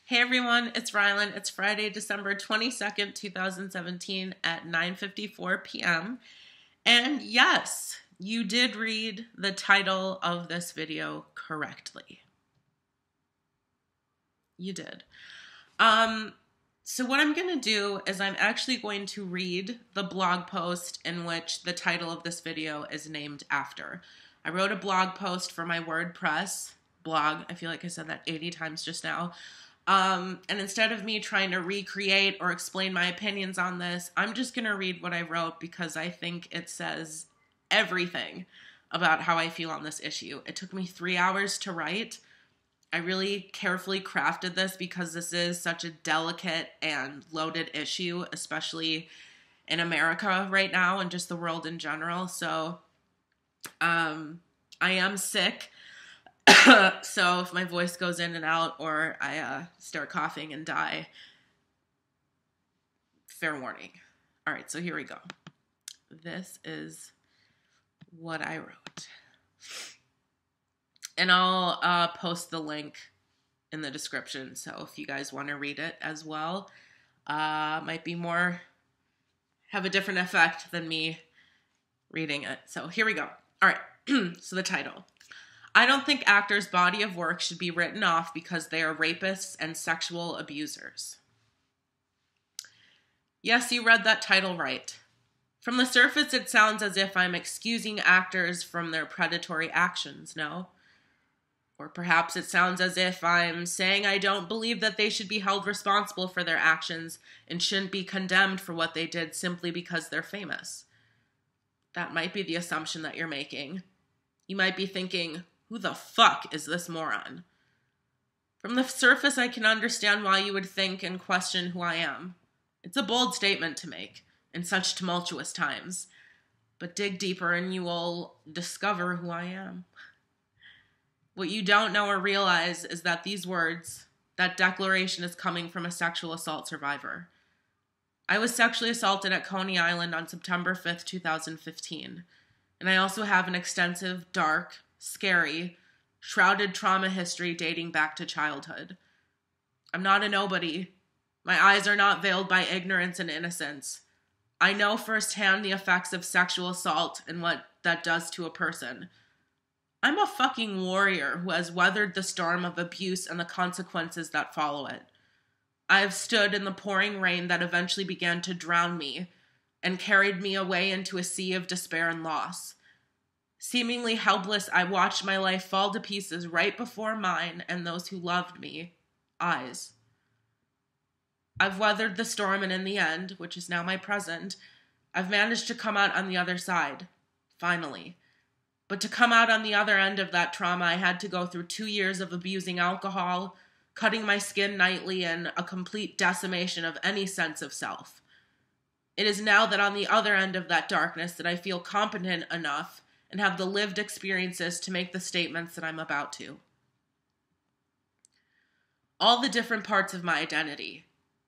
Hey everyone, it's Rylan. It's Friday, December 22nd, 2017 at 9:54 p.m. And yes, you did read the title of this video correctly. You did. So what I'm going to do is I'm actually going to read the blog post in which the title of this video is named after. I wrote a blog post for my WordPress blog. I feel like I said that 80 times just now. And instead of me trying to recreate or explain my opinions on this, I'm just going to read what I wrote because I think it says everything about how I feel on this issue. It took me 3 hours to write. I really carefully crafted this because this is such a delicate and loaded issue, especially in America right now and just the world in general. So, I am sick. So if my voice goes in and out or I start coughing and die, fair warning. All right, so here we go. This is what I wrote. And I'll post the link in the description. So if you guys want to read it as well, might be more, have a different effect than me reading it. So here we go. All right, so the title. I don't think actors' body of work should be written off because they are rapists and sexual abusers. Yes, you read that title right. From the surface, it sounds as if I'm excusing actors from their predatory actions, no? Or perhaps it sounds as if I'm saying I don't believe that they should be held responsible for their actions and shouldn't be condemned for what they did simply because they're famous. That might be the assumption that you're making. You might be thinking, who the fuck is this moron? From the surface, I can understand why you would think and question who I am. It's a bold statement to make in such tumultuous times, but dig deeper and you will discover who I am. What you don't know or realize is that these words, that declaration is coming from a sexual assault survivor. I was sexually assaulted at Coney Island on September 5th, 2015, and I also have an extensive, dark, scary, shrouded trauma history dating back to childhood. I'm not a nobody. My eyes are not veiled by ignorance and innocence. I know firsthand the effects of sexual assault and what that does to a person. I'm a fucking warrior who has weathered the storm of abuse and the consequences that follow it. I have stood in the pouring rain that eventually began to drown me and carried me away into a sea of despair and loss. Seemingly helpless, I watched my life fall to pieces right before mine and those who loved me eyes. I've weathered the storm, and in the end, which is now my present, I've managed to come out on the other side, finally. But to come out on the other end of that trauma, I had to go through 2 years of abusing alcohol, cutting my skin nightly, and a complete decimation of any sense of self. It is now that on the other end of that darkness that I feel competent enough and have the lived experiences to make the statements that I'm about to. All the different parts of my identity,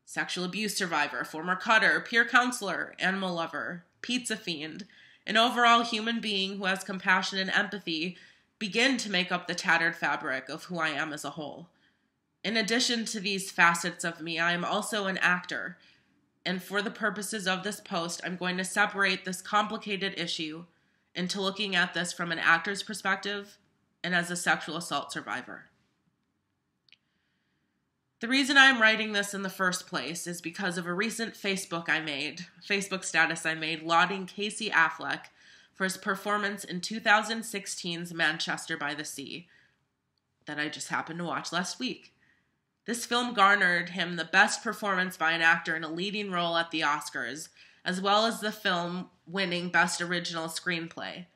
sexual abuse survivor, former cutter, peer counselor, animal lover, pizza fiend, an overall human being who has compassion and empathy, begin to make up the tattered fabric of who I am as a whole. In addition to these facets of me, I am also an actor, and for the purposes of this post, I'm going to separate this complicated issue into looking at this from an actor's perspective and as a sexual assault survivor. The reason I'm writing this in the first place is because of a recent Facebook status I made lauding Casey Affleck for his performance in 2016's Manchester by the Sea that I just happened to watch last week. This film garnered him the best performance by an actor in a leading role at the Oscars, as well as the film winning Best Original Screenplay.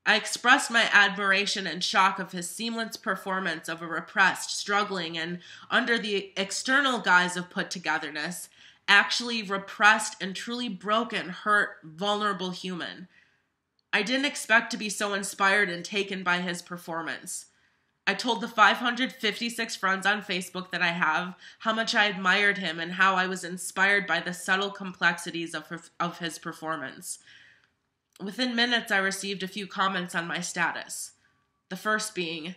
I expressed my admiration and shock of his seamless performance of a repressed, struggling, and under the external guise of put-togetherness, actually repressed and truly broken, hurt, vulnerable human. I didn't expect to be so inspired and taken by his performance. I told the 556 friends on Facebook that I have how much I admired him and how I was inspired by the subtle complexities of his performance. Within minutes, I received a few comments on my status. The first being,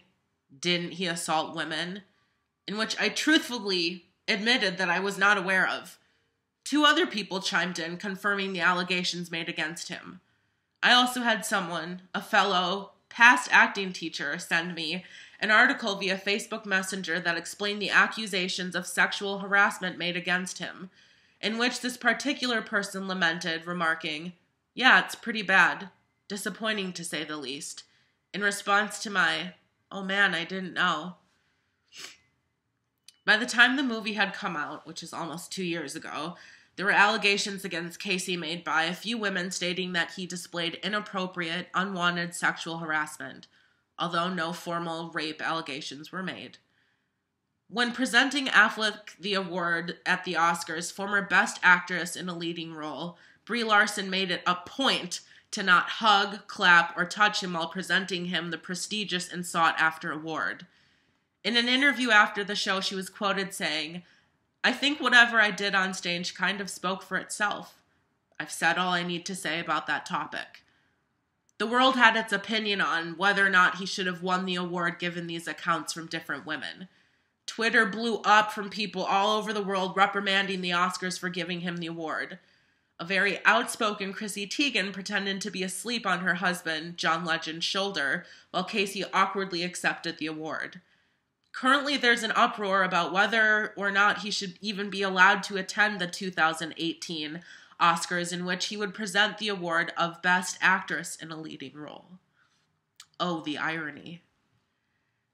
didn't he assault women? in which I truthfully admitted that I was not aware of. 2 other people chimed in, confirming the allegations made against him. I also had someone, a fellow past acting teacher, send me an article via Facebook Messenger that explained the accusations of sexual harassment made against him, in which this particular person lamented, remarking, "Yeah, it's pretty bad. Disappointing, to say the least," in response to my, "Oh man, I didn't know." By the time the movie had come out, which is almost 2 years ago, there were allegations against Casey made by a few women stating that he displayed inappropriate, unwanted sexual harassment, although no formal rape allegations were made. When presenting Affleck the award at the Oscars, former Best Actress in a Leading Role, Brie Larson made it a point to not hug, clap, or touch him while presenting him the prestigious and sought-after award. In an interview after the show, she was quoted saying, "I think whatever I did on stage kind of spoke for itself. I've said all I need to say about that topic." The world had its opinion on whether or not he should have won the award given these accounts from different women. Twitter blew up from people all over the world reprimanding the Oscars for giving him the award. A very outspoken Chrissy Teigen pretended to be asleep on her husband, John Legend's shoulder, while Casey awkwardly accepted the award. Currently, there's an uproar about whether or not he should even be allowed to attend the 2018 Oscars, in which he would present the award of Best Actress in a Leading Role. Oh, the irony.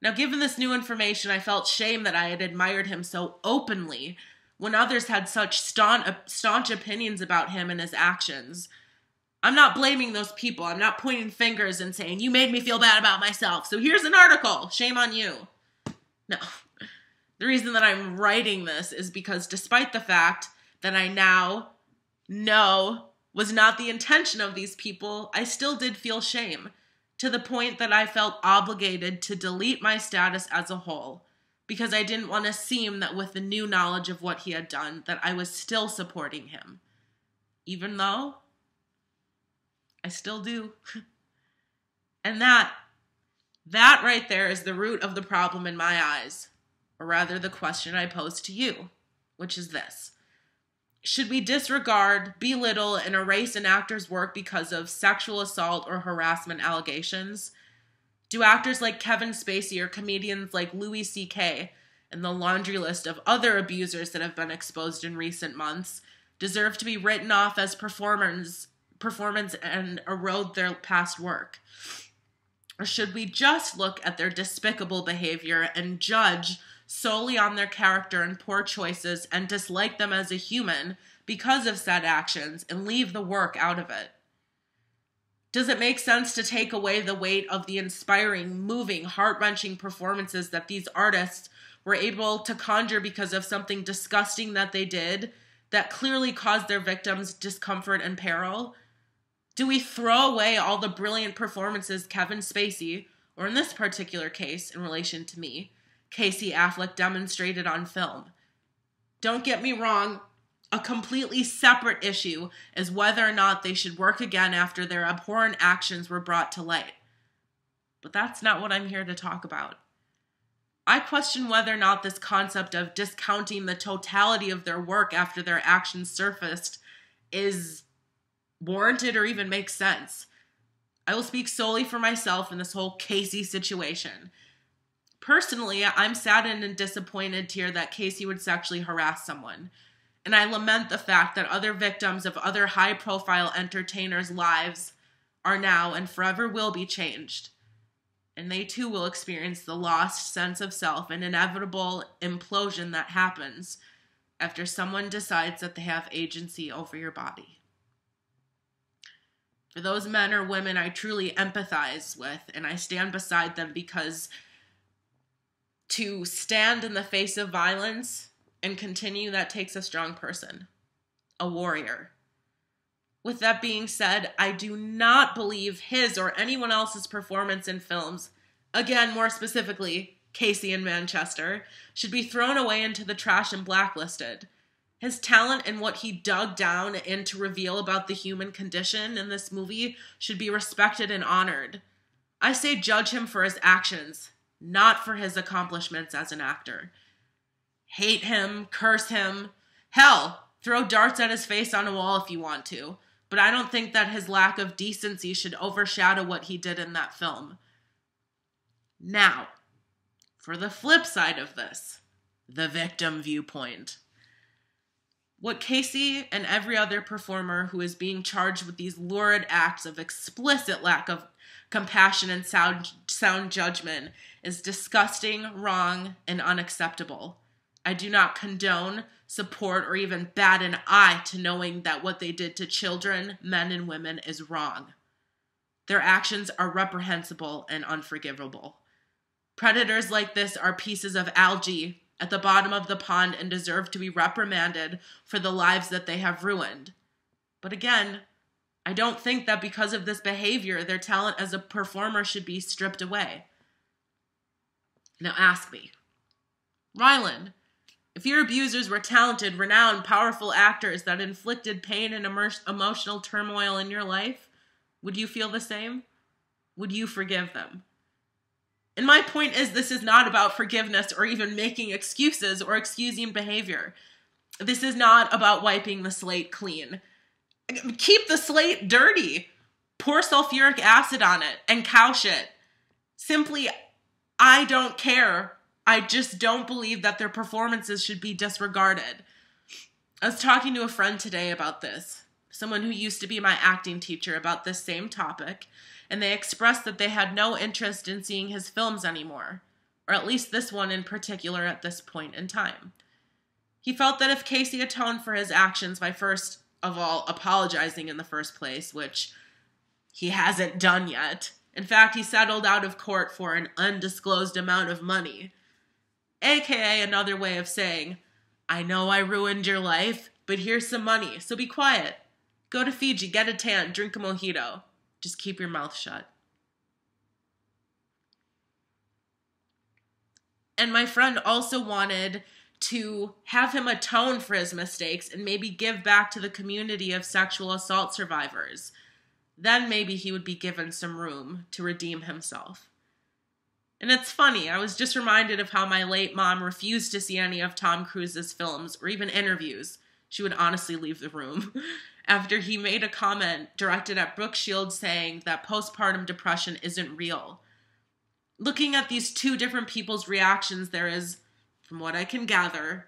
Now, given this new information, I felt shame that I had admired him so openly when others had such staunch opinions about him and his actions. I'm not blaming those people. I'm not pointing fingers and saying, "You made me feel bad about myself, so here's an article. Shame on you." No. The reason that I'm writing this is because despite the fact that I now know was not the intention of these people, I still did feel shame, to the point that I felt obligated to delete my status as a whole, because I didn't want to seem that with the new knowledge of what he had done, that I was still supporting him. Even though I still do. And that right there is the root of the problem in my eyes, or rather the question I pose to you, which is this. Should we disregard, belittle, and erase an actor's work because of sexual assault or harassment allegations? Do actors like Kevin Spacey or comedians like Louis C.K. and the laundry list of other abusers that have been exposed in recent months deserve to be written off as performance and erode their past work? Or should we just look at their despicable behavior and judge solely on their character and poor choices and dislike them as a human because of said actions and leave the work out of it? Does it make sense to take away the weight of the inspiring, moving, heart-wrenching performances that these artists were able to conjure because of something disgusting that they did that clearly caused their victims discomfort and peril? Do we throw away all the brilliant performances Kevin Spacey, or in this particular case, in relation to me, Casey Affleck demonstrated on film? Don't get me wrong, a completely separate issue is whether or not they should work again after their abhorrent actions were brought to light. But that's not what I'm here to talk about. I question whether or not this concept of discounting the totality of their work after their actions surfaced is warranted or even makes sense. I will speak solely for myself in this whole Casey situation. Personally, I'm saddened and disappointed to hear that Casey would sexually harass someone. And I lament the fact that other victims of other high-profile entertainers' lives are now and forever will be changed. And they too will experience the lost sense of self and inevitable implosion that happens after someone decides that they have agency over your body. For those men or women I truly empathize with, and I stand beside them, because to stand in the face of violence and continue, that takes a strong person, a warrior. With that being said, I do not believe his or anyone else's performance in films, again, more specifically, Casey in Manchester, should be thrown away into the trash and blacklisted. His talent and what he dug down in to reveal about the human condition in this movie should be respected and honored. I say judge him for his actions, not for his accomplishments as an actor. hate him, curse him, hell, throw darts at his face on a wall if you want to. But I don't think that his lack of decency should overshadow what he did in that film. Now, for the flip side of this, the victim viewpoint. What Casey and every other performer who is being charged with these lurid acts of explicit lack of compassion and sound judgment is disgusting, wrong, and unacceptable. I do not condone, support, or even bat an eye to knowing that what they did to children, men, and women is wrong. Their actions are reprehensible and unforgivable. Predators like this are pieces of algae at the bottom of the pond and deserve to be reprimanded for the lives that they have ruined. But again, I don't think that because of this behavior, their talent as a performer should be stripped away. Now ask me, Ryland, if your abusers were talented, renowned, powerful actors that inflicted pain and emotional turmoil in your life, would you feel the same? Would you forgive them? And my point is, this is not about forgiveness or even making excuses or excusing behavior. This is not about wiping the slate clean. Keep the slate dirty. Pour sulfuric acid on it and couch it. Simply, I don't care. I just don't believe that their performances should be disregarded. I was talking to a friend today about this, someone who used to be my acting teacher, about this same topic, and they expressed that they had no interest in seeing his films anymore, or at least this one in particular at this point in time. He felt that if Casey atoned for his actions by first of all apologizing in the first place, which he hasn't done yet. In fact, he settled out of court for an undisclosed amount of money, aka another way of saying, I know I ruined your life, but here's some money, so be quiet. Go to Fiji, get a tan, drink a mojito. Just keep your mouth shut. And my friend also wanted to have him atone for his mistakes and maybe give back to the community of sexual assault survivors. Then maybe he would be given some room to redeem himself. And it's funny, I was just reminded of how my late mom refused to see any of Tom Cruise's films or even interviews. She would honestly leave the room after he made a comment directed at Brooke Shields saying that postpartum depression isn't real. Looking at these two different people's reactions, there is, from what I can gather,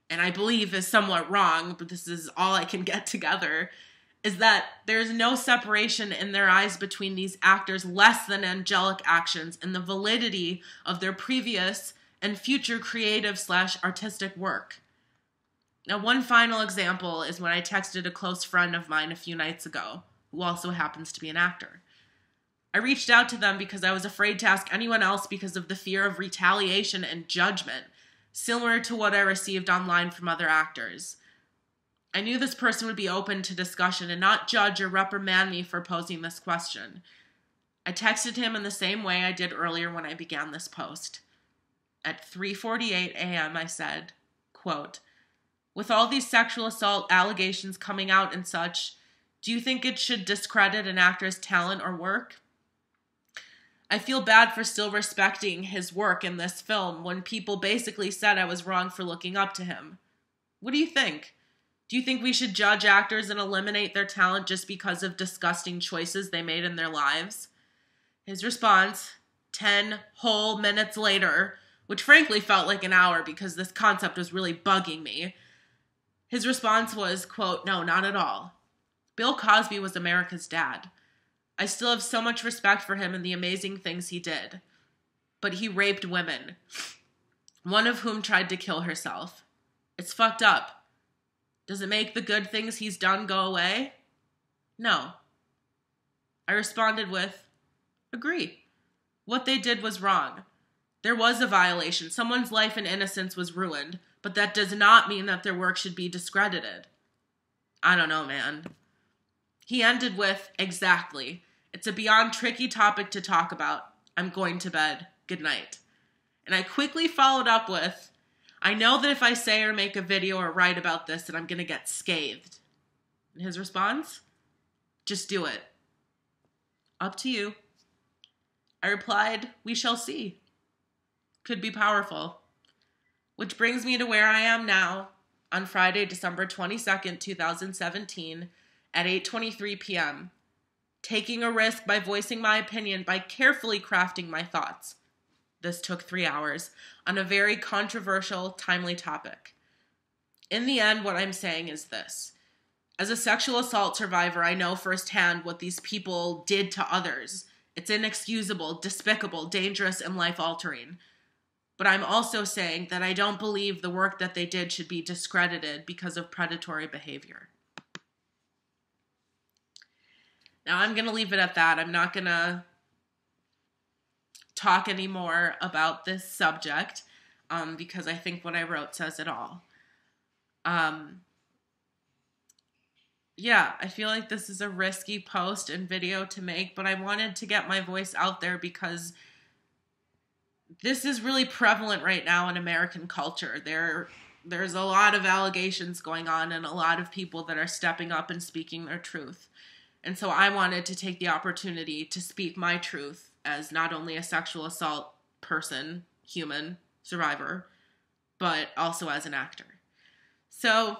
and I believe is somewhat wrong, but this is all I can get together, is that there's no separation in their eyes between these actors' less than angelic actions and the validity of their previous and future creative/artistic work. Now, one final example is when I texted a close friend of mine a few nights ago, who also happens to be an actor. I reached out to them because I was afraid to ask anyone else because of the fear of retaliation and judgment, similar to what I received online from other actors. I knew this person would be open to discussion and not judge or reprimand me for posing this question. I texted him in the same way I did earlier when I began this post. At 3:48 a.m. I said, quote, with all these sexual assault allegations coming out and such, do you think it should discredit an actor's talent or work? I feel bad for still respecting his work in this film when people basically said I was wrong for looking up to him. What do you think? Do you think we should judge actors and eliminate their talent just because of disgusting choices they made in their lives? His response, 10 whole minutes later, which frankly felt like an hour because this concept was really bugging me, his response was, quote, no, not at all. Bill Cosby was America's dad. I still have so much respect for him and the amazing things he did. But he raped women, one of whom tried to kill herself. It's fucked up. Does it make the good things he's done go away? No. I responded with, agree. What they did was wrong. There was a violation. Someone's life and innocence was ruined. But that does not mean that their work should be discredited. I don't know, man. He ended with, exactly. It's a beyond tricky topic to talk about. I'm going to bed. Good night. And I quickly followed up with, I know that if I say or make a video or write about this, that I'm going to get scathed. And his response? Just do it. Up to you. I replied, we shall see. Could be powerful. Which brings me to where I am now on Friday, December 22nd, 2017 at 8:23 p.m., taking a risk by voicing my opinion by carefully crafting my thoughts. This took 3 hours on a very controversial, timely topic. In the end, what I'm saying is this. As a sexual assault survivor, I know firsthand what these people did to others. It's inexcusable, despicable, dangerous, and life-altering. But I'm also saying that I don't believe the work that they did should be discredited because of predatory behavior. Now, I'm going to leave it at that. I'm not going to talk anymore about this subject because I think what I wrote says it all. Yeah, I feel like this is a risky post and video to make, but I wanted to get my voice out there because this is really prevalent right now in American culture. There's a lot of allegations going on and a lot of people that are stepping up and speaking their truth. And so I wanted to take the opportunity to speak my truth as not only a sexual assault person, human, survivor, but also as an actor. So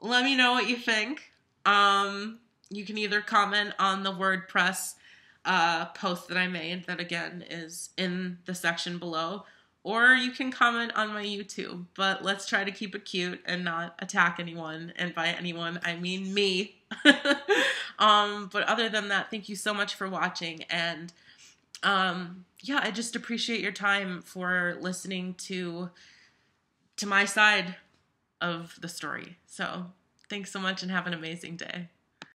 let me know what you think. You can either comment on the WordPress post that I made, that again is in the section below, or you can comment on my YouTube. But let's try to keep it cute and not attack anyone. And by anyone, I mean me. But other than that, thank you so much for watching. And yeah, I just appreciate your time for listening to my side of the story. So thanks so much and have an amazing day.